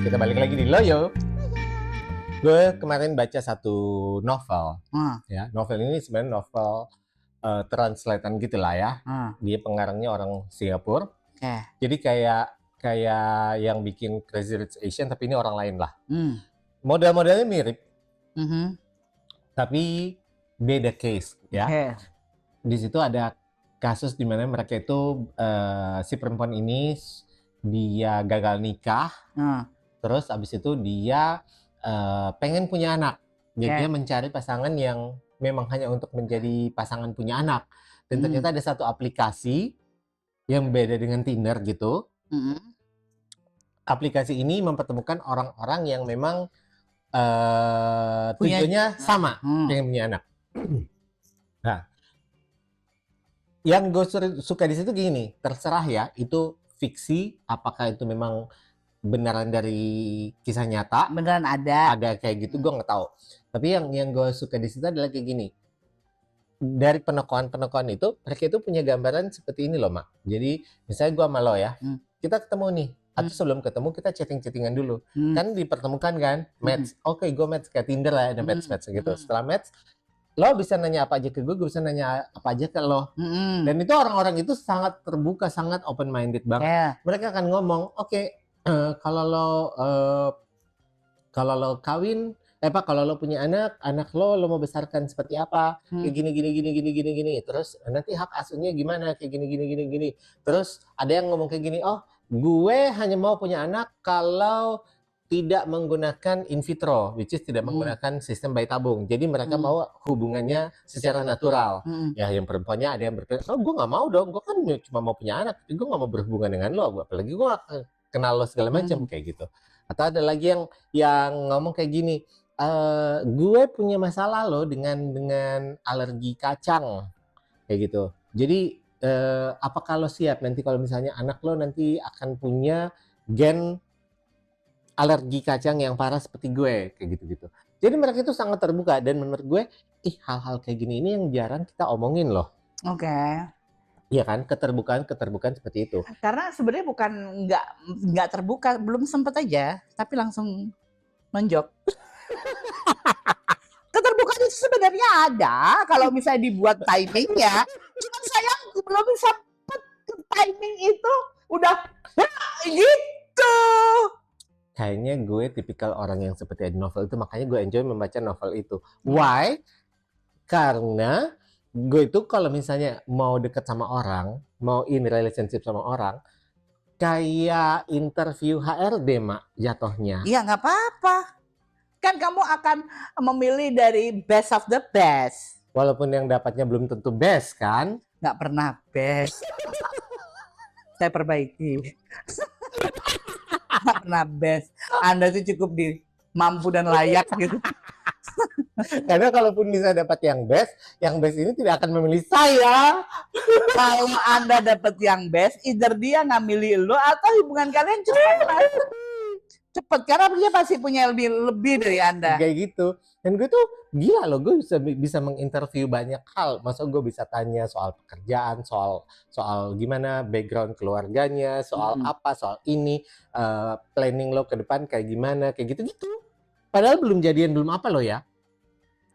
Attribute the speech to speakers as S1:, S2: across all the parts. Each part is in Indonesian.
S1: Kita balik lagi di Loyo. Gue kemarin baca satu novel. Ya, novel ini sebenarnya novel translatean gitu lah ya. Dia pengarangnya orang Singapura. Jadi kayak yang bikin Crazy Rich Asian, tapi ini orang lain lah. Model-modelnya mirip, tapi beda case ya. Di situ ada kasus di mana mereka itu si perempuan ini dia gagal nikah, terus abis itu dia pengen punya anak, jadi dia mencari pasangan yang memang hanya untuk menjadi pasangan punya anak. Dan ternyata ada satu aplikasi yang beda dengan Tinder gitu. Aplikasi ini mempertemukan orang-orang yang memang tujuannya sama, pengen punya anak. Nah, yang gue suka di situ gini, terserah ya, itu fiksi, apakah itu memang beneran dari kisah nyata,
S2: beneran ada
S1: kayak gitu, gue nggak tahu. Tapi yang gue suka di situ adalah kayak gini, dari penokohan itu mereka itu punya gambaran seperti ini loh, Mak. Jadi misalnya gue sama lo ya, kita ketemu nih, atau sebelum ketemu kita chatting-chattingan dulu, kan dipertemukan kan, match. Oke, gue match kayak Tinder lah, ada match gitu. Setelah match, lo bisa nanya apa aja ke gue bisa nanya apa aja ke lo. Dan itu orang-orang itu sangat terbuka, sangat open minded banget. Mereka akan ngomong, oke, kalau lo kawin, kalau lo punya anak lo mau besarkan seperti apa, kayak gini. Terus nanti hak asuhnya gimana, kayak gini. Terus ada yang ngomong kayak gini, oh, gue hanya mau punya anak kalau tidak menggunakan in vitro, which is tidak menggunakan sistem bayi tabung. Jadi mereka mau hubungannya secara natural. Ya, yang perempuannya ada yang berpikir, oh, gue nggak mau dong, gue kan cuma mau punya anak, tapi gue nggak mau berhubungan dengan lo, apalagi gue gak kenal lo segala macam kayak gitu. Atau ada lagi yang ngomong kayak gini, gue punya masalah lo dengan alergi kacang, kayak gitu. Jadi apakah lo siap nanti kalau misalnya anak lo nanti akan punya gen alergi kacang yang parah seperti gue, kayak gitu. Jadi mereka itu sangat terbuka, dan menurut gue, hal-hal kayak gini ini yang jarang kita omongin loh. Iya kan, keterbukaan seperti itu.
S2: Karena sebenarnya bukan nggak terbuka, belum sempet aja, tapi langsung nonjok. Keterbukaan itu sebenarnya ada, kalau misalnya dibuat timing ya. Cuma sayang belum sempet timing itu, udah gitu.
S1: Kayaknya gue tipikal orang yang seperti di novel itu, makanya gue enjoy membaca novel itu. Why? Karena gue itu kalau misalnya mau deket sama orang, mau in relationship sama orang, kayak interview HRD, Mak, jatuhnya.
S2: Iya, nggak apa-apa. Kan kamu akan memilih dari best of the best.
S1: Walaupun yang dapatnya belum tentu best kan?
S2: Nggak pernah best. Saya perbaiki. Nggak pernah best. Anda tuh cukup di mampu dan layak gitu.
S1: Karena kalaupun bisa dapat yang best ini tidak akan memilih saya.
S2: Kalau Anda dapat yang best, either dia nggak milih lo atau hubungan kalian cepet, karena dia pasti punya lebih dari Anda.
S1: Kayak gitu. Dan gue tuh gila loh, gue bisa menginterview banyak hal. Masa gue bisa tanya soal pekerjaan, soal gimana background keluarganya, soal apa, soal ini, planning lo ke depan kayak gimana, kayak gitu. Padahal belum jadian, belum apa lo ya.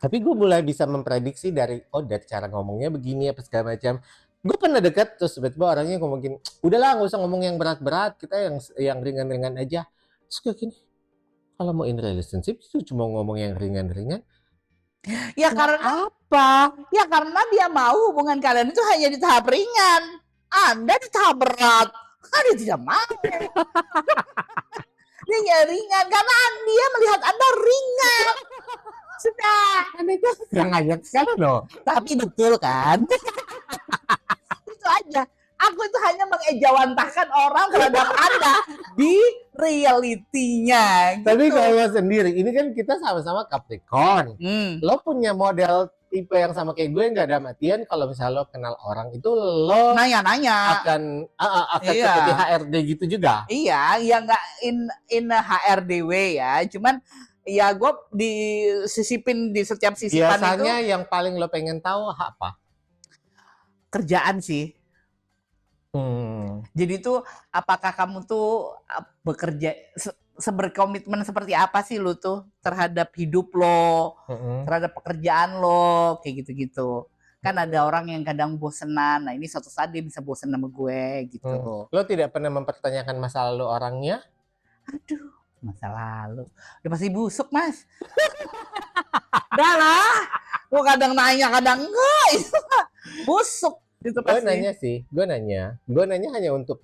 S1: Tapi gue mulai bisa memprediksi dari cara ngomongnya begini apa segala macam. Gue pernah dekat terus tiba-tiba orangnya ngomongin, udahlah nggak usah ngomong yang berat-berat, kita yang ringan-ringan aja. Terus gue gini, kalau mau in relationship itu cuma ngomong yang ringan-ringan.
S2: Ya karena apa? Ya karena dia mau hubungan kalian itu hanya di tahap ringan. Anda di tahap berat. Anda tidak mau. Dia ringan karena dia melihat Anda ringan. Sudah.
S1: Anda itu kurang ajar sekali loh.
S2: Tapi betul kan? Itu aja. Aku itu hanya mengejawantahkan orang terhadap Anda di realitinya. Gitu.
S1: Tapi kalau sendiri, ini kan kita sama-sama Capricorn. Lo punya model tipe yang sama kayak gue, nggak ada matian kalau misalnya lo kenal orang itu lo
S2: nanya-nanya
S1: akan seperti HRD gitu juga.
S2: Iya, ya nggak in HRD way ya, cuman ya gue disisipin di setiap sisipan.
S1: Biasanya
S2: itu
S1: yang paling lo pengen tahu apa?
S2: Kerjaan sih. Jadi tuh apakah kamu tuh bekerja seberkomitmen seperti apa sih lu tuh terhadap hidup lo, terhadap pekerjaan lo, kayak gitu-gitu. Kan ada orang yang kadang bosenan. Nah, ini suatu saat dia bisa bosen sama gue gitu.
S1: Lo tidak pernah mempertanyakan masa lalu orangnya?
S2: Aduh, masa lalu. Udah pasti busuk, Mas. Udah lah. Gue kadang nanya, kadang enggak. Itu busuk. Itu
S1: Gue
S2: pasti.
S1: nanya sih, gue nanya hanya untuk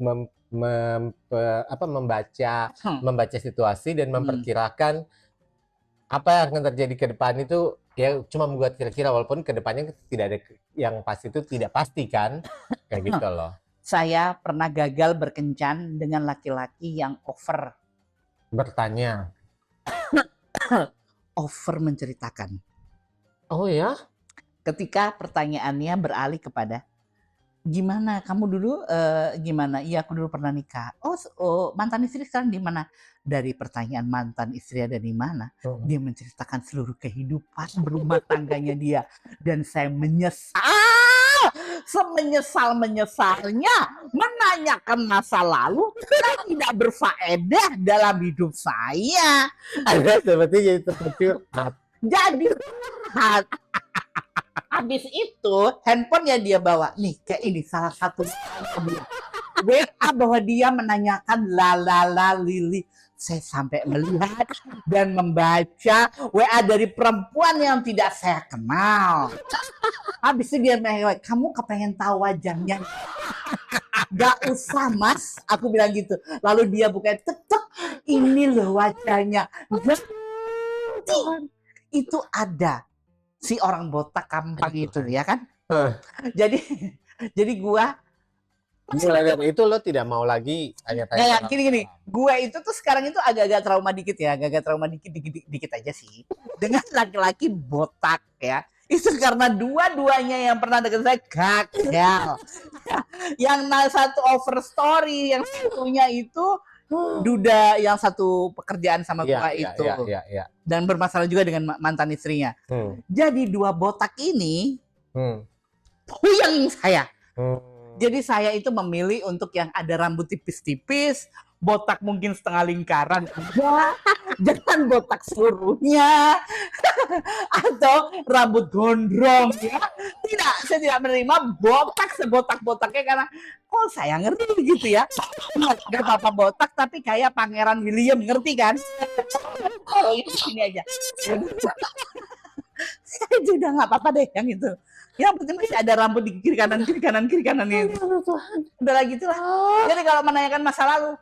S1: membaca situasi dan memperkirakan apa yang akan terjadi ke depan itu, ya cuma membuat kira-kira, walaupun ke depannya tidak ada yang pasti, itu tidak pasti kan, kayak gitu loh.
S2: Saya pernah gagal berkencan dengan laki-laki yang
S1: Bertanya.
S2: over menceritakan.
S1: Oh ya?
S2: Ketika pertanyaannya beralih kepada, gimana kamu dulu gimana? Iya, aku dulu pernah nikah. Oh, mantan istri sekarang di mana? Dari pertanyaan mantan istri ada di mana, dia menceritakan seluruh kehidupan berumah tangganya dia, dan saya menyesal, semenyesal-menyesalnya menanyakan masa lalu yang tidak berfaedah dalam hidup saya.
S1: Ada seperti jadi terkejut.
S2: Jadi habis itu handphonenya dia bawa nih, kayak ini salah satu WA bahwa dia menanyakan lalala Lili. Saya sampai melihat dan membaca WA dari perempuan yang tidak saya kenal. Habis itu dia bilang, kamu kepengen tahu wajahnya? Gak usah, Mas, aku bilang gitu. Lalu dia buka, tek, ini loh wajahnya. Itu ada si orang botak Kampang itu, ya kan? Jadi gua
S1: mulai dari itu lo tidak mau lagi tanya-tanya.
S2: Gini, gue itu tuh sekarang itu agak-agak trauma dikit ya, dikit aja sih, dengan laki-laki botak ya. Itu karena dua-duanya yang pernah deket saya gagal. Yang satu over story, yang satunya itu duda, yang satu pekerjaan sama gua itu. Dan bermasalah juga dengan mantan istrinya. Jadi dua botak ini puyeng saya. Jadi saya itu memilih untuk yang ada rambut tipis-tipis, botak mungkin setengah lingkaran, jangan botak seluruhnya, atau rambut gondrong ya. Tidak, saya tidak menerima botak sebotak-botaknya, karena kok saya ngerti gitu ya. Gak apa-apa botak, tapi kayak Pangeran William, ngerti kan? Oh, ini aja. Saya juga nggak apa-apa deh yang itu. Ya penting masih ada rambut di kiri kanan itu. Udah lagi itulah. Jadi kalau menanyakan masa lalu,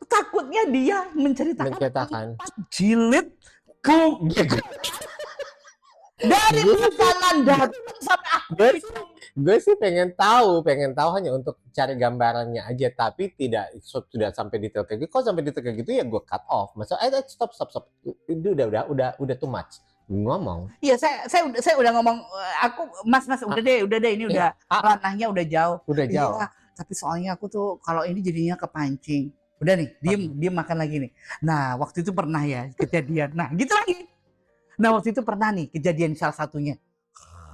S2: takutnya dia menceritakan jilid dari makanan datang sampai akhir.
S1: Gue sih pengen tahu hanya untuk cari gambarannya aja, tapi sudah sampai detail kayak gitu. Kok sampai detail kayak gitu ya gue cut off. Maksudnya stop. Itu udah too much. Ngomong.
S2: Iya, saya udah ngomong, aku Mas udah deh ini udah ranahnya udah jauh. Iya, tapi soalnya aku tuh kalau ini jadinya kepancing. Udah nih, diem makan lagi nih. Nah, waktu itu pernah ya kejadian. Nah, gitu lagi. Nah, waktu itu pernah nih kejadian salah satunya.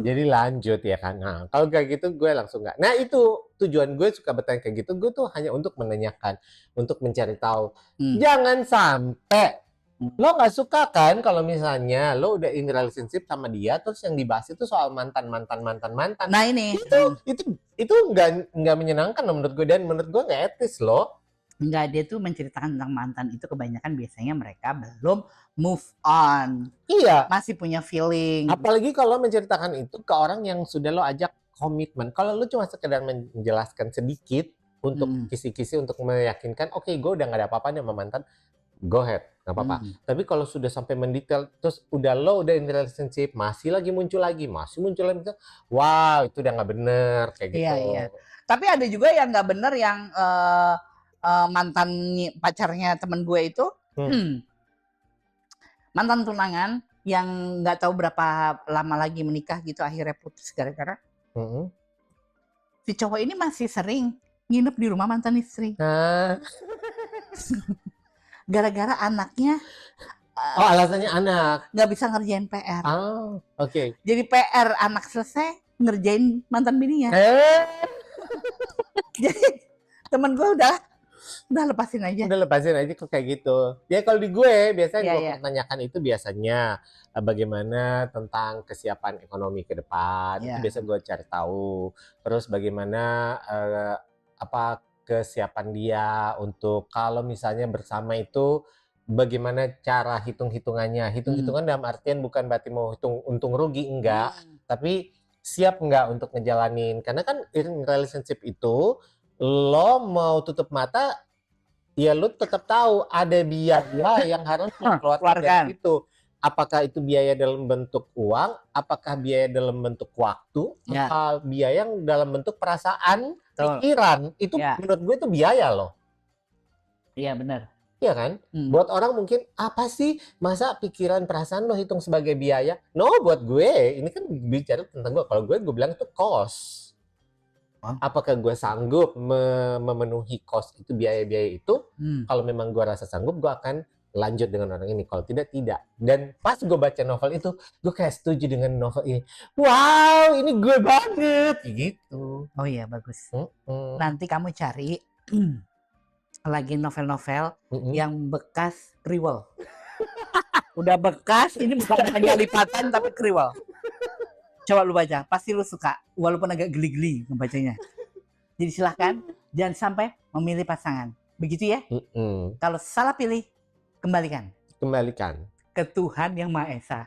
S1: Jadi lanjut ya kan. Nah, kalau kayak gitu gue langsung nggak. Nah, itu tujuan gue suka bertanya kayak gitu. Gue tuh hanya untuk menanyakan, untuk mencari tahu. Jangan sampai lo nggak suka kan kalau misalnya lo udah in relationship sama dia, terus yang dibahas itu soal mantan.
S2: Nah ini
S1: itu nggak menyenangkan menurut gue, dan menurut gue nggak etis lo.
S2: Enggak, dia tuh menceritakan tentang mantan itu kebanyakan biasanya mereka belum move on.
S1: Iya.
S2: Masih punya feeling.
S1: Apalagi kalau menceritakan itu ke orang yang sudah lo ajak komitmen. Kalau lo cuma sekedar menjelaskan sedikit untuk kisi-kisi, untuk meyakinkan, oke, gue udah nggak ada apa-apa sama mantan, go ahead, nggak apa-apa. Tapi kalau sudah sampai mendetail, terus udah in relationship, masih muncul lagi, wow, itu udah nggak bener kayak gitu.
S2: Iya. Tapi ada juga yang nggak bener, yang mantan pacarnya temen gue itu, mantan tunangan yang nggak tahu berapa lama lagi menikah gitu, akhirnya putus gara-gara si cowok ini masih sering nginep di rumah mantan istri. Gara-gara anaknya,
S1: alasannya anak
S2: nggak bisa ngerjain PR.
S1: Oke.
S2: Jadi PR anak selesai, ngerjain mantan bininya.
S1: Eh,
S2: Jadi temen gue udah lepasin aja.
S1: udah lepasin aja kok kayak gitu. Ya kalau di gue biasanya
S2: Iya,
S1: gue
S2: iya.
S1: pertanyakan itu biasanya bagaimana tentang kesiapan ekonomi ke depan. Itu
S2: Iya.
S1: biasa gue cari tahu. Terus bagaimana apa kesiapan dia untuk kalau misalnya bersama itu bagaimana cara hitung-hitungannya. Hitung-hitungan dalam artian bukan berarti mau hitung untung rugi, enggak. Tapi siap nggak untuk ngejalanin. Karena kan in relationship itu lo mau tutup mata, ya lo tetap tahu ada biaya yang harus lo keluarkan
S2: Keluarkan.
S1: dari situ. Apakah itu biaya dalam bentuk uang, apakah biaya dalam bentuk waktu,
S2: Ya.
S1: apa biaya yang dalam bentuk perasaan,
S2: Betul.
S1: pikiran. Itu
S2: Ya.
S1: menurut gue itu biaya loh.
S2: Iya benar.
S1: Iya kan?
S2: Hmm.
S1: Buat orang mungkin, apa sih masa pikiran perasaan lo hitung sebagai biaya? No, buat gue, ini kan bicara tentang gue. Kalau gue bilang itu cost.
S2: Hah?
S1: Apakah gue sanggup memenuhi cost itu, biaya-biaya itu? Kalau memang gue rasa sanggup, gue akan lanjut dengan orang ini. Kalau tidak, tidak. Dan pas gue baca novel itu, gue kayak setuju dengan novel ini. Wow, ini gue banget. Gitu.
S2: Oh iya bagus.
S1: Mm-mm.
S2: Nanti kamu cari lagi novel-novel yang bekas kriwel. Udah bekas, ini bukan hanya lipatan tapi kriwel. Coba lu baca, pasti lu suka, walaupun agak geli-geli membacanya. Jadi silahkan, jangan sampai memilih pasangan. Begitu ya? Kalau salah pilih, kembalikan
S1: Kembalikan
S2: ke Tuhan Yang Maha Esa.